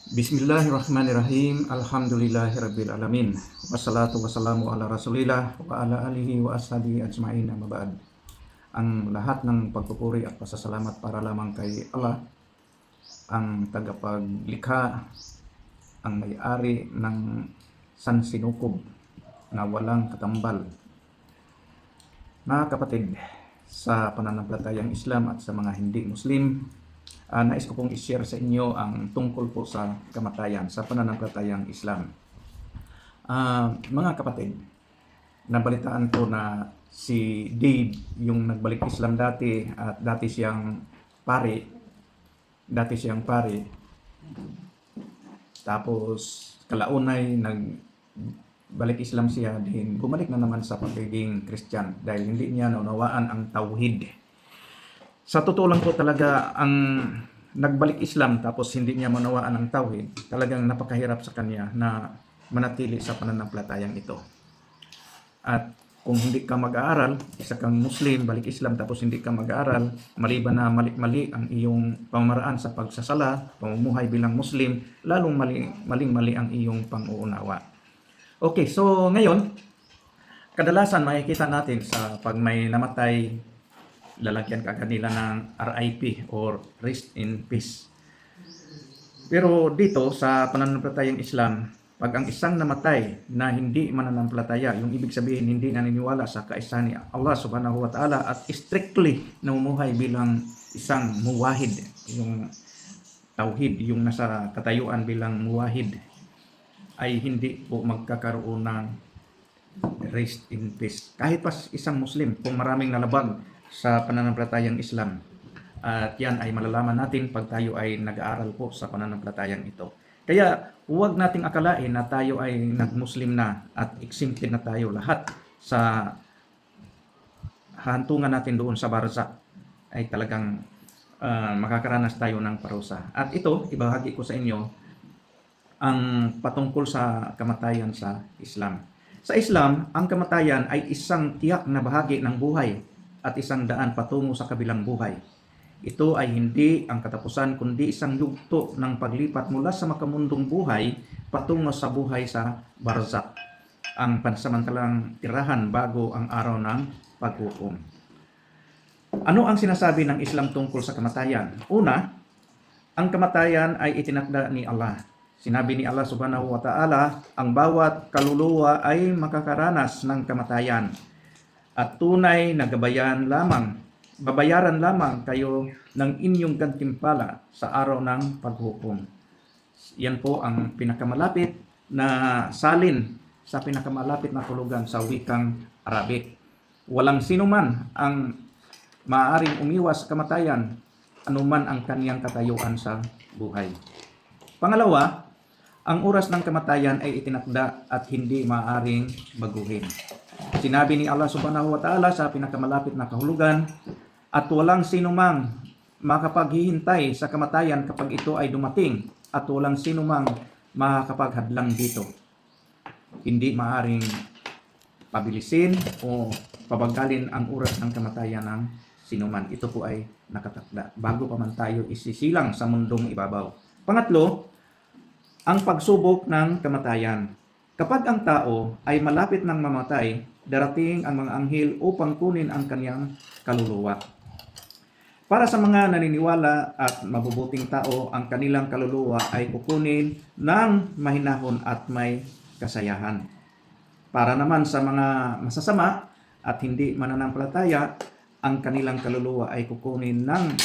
Bismillahirrahmanirrahim. Alhamdulillahirabbil alamin. Wassalatu wassalamu ala Rasulillah wa ala alihi wa ashabihi ajmain, amma ba'd. Ang lahat ng pagpupuri at pasasalamat para lamang kay Allah, ang tagapaglikha, ang may-ari ng sansinukob na walang katambal. Mga kapatid, sa pananampalatayang Islam at sa mga hindi Muslim, nais ko pong i-share sa inyo ang tungkol po sa kamatayan sa pananampalatayang Islam. Mga kapatid, nabalitaan ko na si Dave, yung nagbalik Islam dati at dati siyang pari, tapos kalaunay nagbalik Islam siya, din bumalik na naman sa pagiging Christian dahil hindi niya naunawaan ang tauhid. Sa totoo lang po talaga, ang nagbalik Islam tapos hindi niya manawaan ang tauhid, talagang napakahirap sa kanya na manatili sa pananampalatayang ito. At kung hindi ka mag-aaral, isa kang Muslim, balik Islam tapos hindi ka mag-aaral, maliban na mali ang iyong pamamaraan sa pagsasala, pamumuhay bilang Muslim, lalong maling-mali ang iyong pang-uunawa. Okay, so ngayon, kadalasan makikita natin sa pag may namatay, lalagyan ka kanila ng RIP or Rest in Peace. Pero dito sa pananampalatayang Islam, pag ang isang namatay na hindi mananampalataya, yung ibig sabihin hindi naniniwala sa kaisahan ni Allah subhanahu wa ta'ala at strictly namumuhay bilang isang muwahid, yung tauhid, yung nasa katayuan bilang muwahid, ay hindi po magkakaroon ng rest in peace. Kahit pa isang Muslim, kung maraming nalabag sa pananampalatayang Islam. At yan ay malalaman natin pag tayo ay nag-aaral po sa pananampalatayang ito. Kaya huwag nating akalain na tayo ay nag-Muslim na at exempted na tayo lahat sa hantungan natin doon sa barzakh ay talagang makakaranas tayo ng parusa. At ito, ibahagi ko sa inyo ang patungkol sa kamatayan sa Islam. Sa Islam, ang kamatayan ay isang tiyak na bahagi ng buhay at isang daan patungo sa kabilang buhay. Ito ay hindi ang katapusan kundi isang yugto ng paglipat mula sa makamundong buhay patungo sa buhay sa barzakh, ang pansamantalang tirahan bago ang araw ng paghukom. Ano ang sinasabi ng Islam tungkol sa kamatayan? Una, ang kamatayan ay itinakda ni Allah. Sinabi ni Allah subhanahu wa ta'ala, ang bawat kaluluwa ay makakaranas ng kamatayan. At tunay na babayaran lamang kayo ng inyong gantimpala sa araw ng paghukom. Yan po ang pinakamalapit na salin sa pinakamalapit na tulugan sa wikang Arabic. Walang sino man ang maaaring umiwas sa kamatayan, anuman ang kaniyang katayuan sa buhay. Pangalawa, ang oras ng kamatayan ay itinakda at hindi maaaring baguhin. Sinabi ni Allah subhanahu wa ta'ala sa pinakamalapit na kahulugan, at walang sinumang makapaghihintay sa kamatayan kapag ito ay dumating, at walang sinumang makapaghadlang dito. Hindi maaaring pabilisin o pabagalin ang oras ng kamatayan ng sinuman. Ito po ay nakatakda bago pa man tayo isisilang sa mundong ibabaw. Pangatlo, ang pagsubok ng kamatayan. Kapag ang tao ay malapit ng mamatay, darating ang mga anghel upang kunin ang kanyang kaluluwa. Para sa mga naniniwala at mabubuting tao, ang kanilang kaluluwa ay kukunin ng mahinahon at may kasayahan. Para naman sa mga masasama at hindi mananampalataya, ang kanilang kaluluwa ay kukunin ng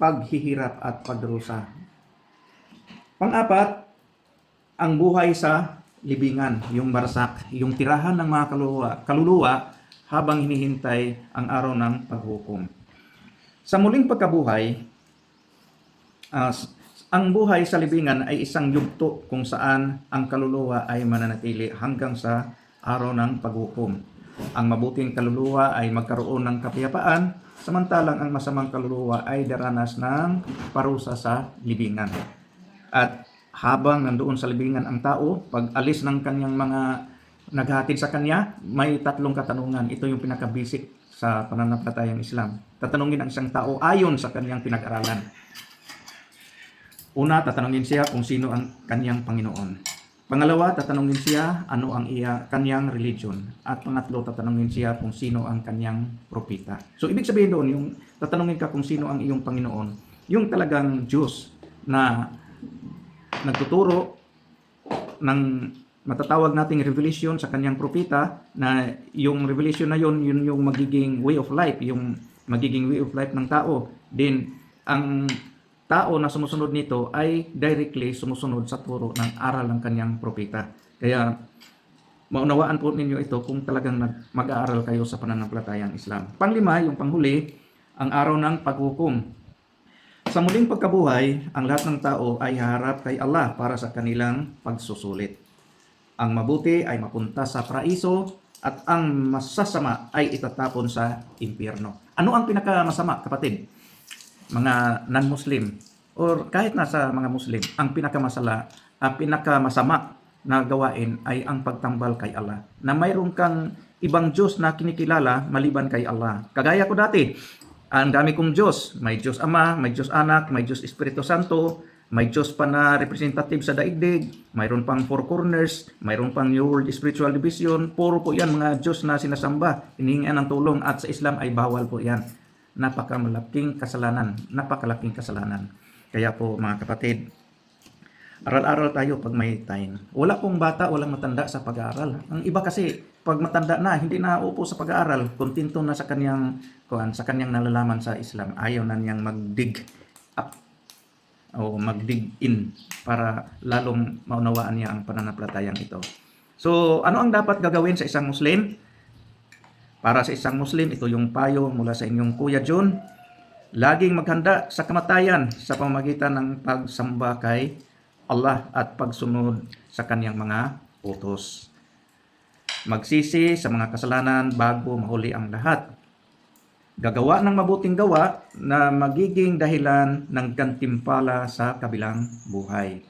paghihirap at pagdurusa. Pang-apat, ang buhay sa libingan, yung barzakh, yung tirahan ng mga kaluluwa habang hinihintay ang araw ng paghukom. Sa muling pagkabuhay, ang buhay sa libingan ay isang yugto kung saan ang kaluluwa ay mananatili hanggang sa araw ng paghukom. Ang mabuting kaluluwa ay magkaroon ng kapayapaan, samantalang ang masamang kaluluwa ay daranas ng parusa sa libingan. At habang nandoon sa libingan ang tao, pag alis ng kanyang mga naghatid sa kanya, may tatlong katanungan. Ito yung pinaka-basic sa pananampalatayang Islam. Tatanungin ang isang tao ayon sa kanyang pinag-aralan. Una, tatanungin siya kung sino ang kanyang Panginoon. Pangalawa, tatanungin siya ano ang kanyang religion. At pangatlo, tatanungin siya kung sino ang kanyang propeta. So, ibig sabihin doon, yung tatanungin ka kung sino ang iyong Panginoon, yung talagang Diyos na nagtuturo ng matatawag nating revelation sa kanyang propeta, na yung revelation na yun yung magiging way of life, yung magiging way of life ng tao. Then, ang tao na sumusunod nito ay directly sumusunod sa turo ng aral ng kanyang propeta. Kaya maunawaan po ninyo ito kung talagang mag-aaral kayo sa pananampalatayang Islam. Panglima, yung panghuli, ang araw ng paghukom. Sa muling pagkabuhay, ang lahat ng tao ay haharap kay Allah para sa kanilang pagsusulit. Ang mabuti ay mapunta sa paraiso at ang masasama ay itatapon sa impyerno. Ano ang pinakamasama, kapatid? Mga non-Muslim or kahit nasa mga Muslim, ang pinakamasama na gawain ay ang pagtambal kay Allah. Na mayroon kang ibang Diyos na kinikilala maliban kay Allah. Kagaya ko dati, ang dami kong Diyos. May Diyos Ama, may Diyos Anak, may Diyos Espiritu Santo, may Diyos pa na representative sa daigdig, mayroon pang Four Corners, mayroon pang New World Spiritual Division. Puro po yan mga Diyos na sinasamba, hinihingian ng tulong, at sa Islam ay bawal po yan. Napakalaking kasalanan. Kaya po mga kapatid, aral-aral tayo pag may time. Wala pong bata, walang matanda sa pag-aaral. Ang iba kasi, pag matanda na, hindi na upo sa pag-aaral, kontento na sa kanyang nalalaman sa Islam. Ayaw na niyang mag-dig up o mag-dig in para lalong maunawaan niya ang pananampalatayang ito. So, ano ang dapat gagawin sa isang Muslim? Para sa isang Muslim, ito yung payo mula sa inyong Kuya John. Laging maghanda sa kamatayan sa pamamagitan ng pagsamba kay Allah at pagsunod sa kanyang mga utos. Magsisi sa mga kasalanan bago mahuli ang lahat. Gagawa ng mabuting gawa na magiging dahilan ng gantimpala sa kabilang buhay.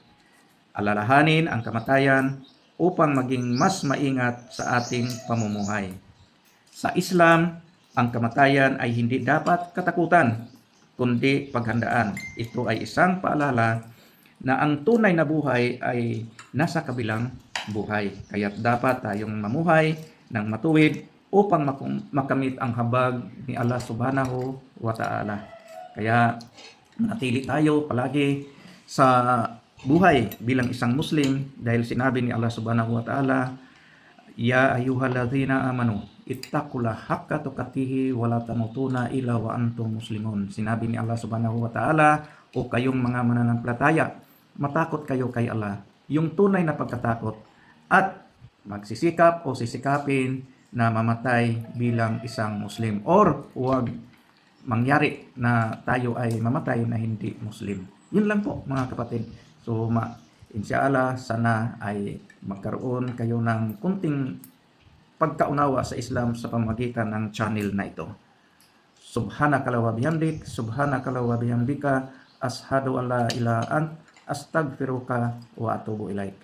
Alalahanin ang kamatayan upang maging mas maingat sa ating pamumuhay. Sa Islam, ang kamatayan ay hindi dapat katakutan, kundi paghandaan. Ito ay isang paalala na ang tunay na buhay ay nasa kabilang buhay. Kaya dapat tayong mamuhay ng matuwid upang makamit ang habag ni Allah Subhanahu wa Ta'ala. Kaya natili tayo palagi sa buhay bilang isang Muslim, dahil sinabi ni Allah Subhanahu wa Ta'ala, Ya ayyuhalladzina amanu ittaqullaha haqqa tuqatih wa la tamutuna illa wa antum muslimun. Sinabi ni Allah Subhanahu wa Ta'ala, o kayong mga mananampalataya, matakot kayo kay Allah, yung tunay na pagkatakot, at magsisikap o sisikapin na mamatay bilang isang Muslim, or huwag mangyari na tayo ay mamatay na hindi Muslim. Yun lang po mga kapatid. So inshallah, sana ay magkaroon kayo ng kunting pagkaunawa sa Islam sa pamamagitan ng channel na ito. Subhanakala wa bihamdik, subhanakala wa bihamdika, ashhadu an la ilaha ant, astaghfiruka wa atubu ilaik.